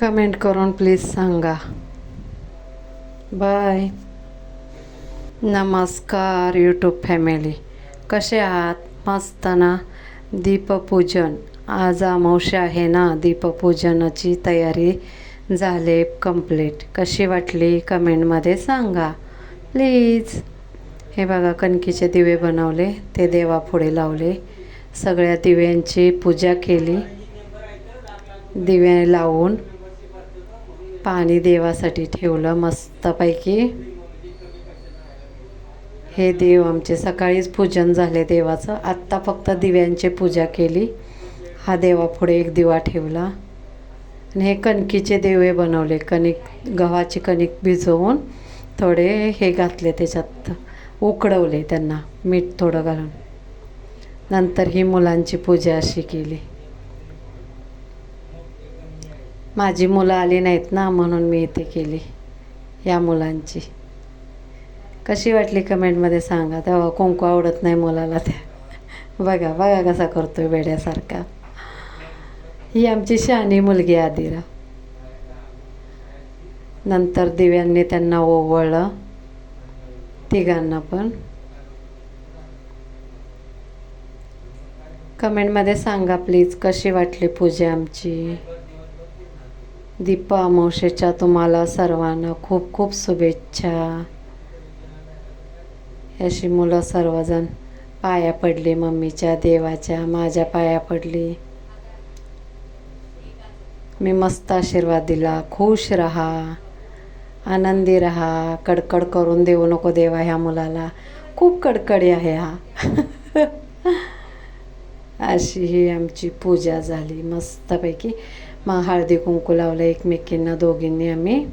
Comment करून please सांगा. Bye. नमस्कार यूट्यूब फॅमिली, कसे आहात? मस्त ना. दीपपूजन आज अमावस्या आहे ना, दीपपूजनाची तयारी झाले कंप्लीट. कशी वाटली कमेंटमध्ये सांगा प्लीज. हे बघा, कणकीचे दिवे बनवले, ते देवापुढे लावले. सगळ्या दिव्यांची पूजा केली. दिवे लावून पाणी देवासाठी ठेवलं मस्तपैकी. हे देव आमचे सकाळीच पूजन झाले देवाचं. आत्ता फक्त दिव्यांची पूजा केली. हा देवापुढे एक दिवा ठेवला आणि हे कणकीचे दिवे बनवले. गव्हाची कणिक भिजवून थोडे हे घातले, त्याच्यात उकडवले, त्यांना मीठ थोडं घालून. नंतर ही मुलांची पूजा अशी केली. माझी मुलं आली नाहीत ना, म्हणून मी इथे केली या मुलांची. कशी वाटली कमेंटमध्ये सांगा. तेव्हा कुंकू आवडत नाही मुलाला. त्या बघा बघा कसा करतोय वेड्यासारखा. ही आमची शहाणी मुलगी आदिरा. नंतर दिव्यांनी त्यांना ओवळलं, तिघांना पण. कमेंटमध्ये सांगा प्लीज कशी वाटली पूजा आमची. दीप अमावस्येच्या तुम्हाला सर्वांना खूप खूप शुभेच्छा. अशी मुलं सर्वजण पाया पडली मम्मीच्या, देवाच्या, माझ्या पाया पडली. मी मस्त आशीर्वाद दिला. खुश रहा, आनंदी रहा. कडकड करून देऊ नको देवा ह्या मुलाला, खूप कडकडी आहे हा. अशी ही आमची पूजा झाली मस्तपैकी. मग हळदी कुंकू लावलं एकमेकींना, दोघींनी आम्ही.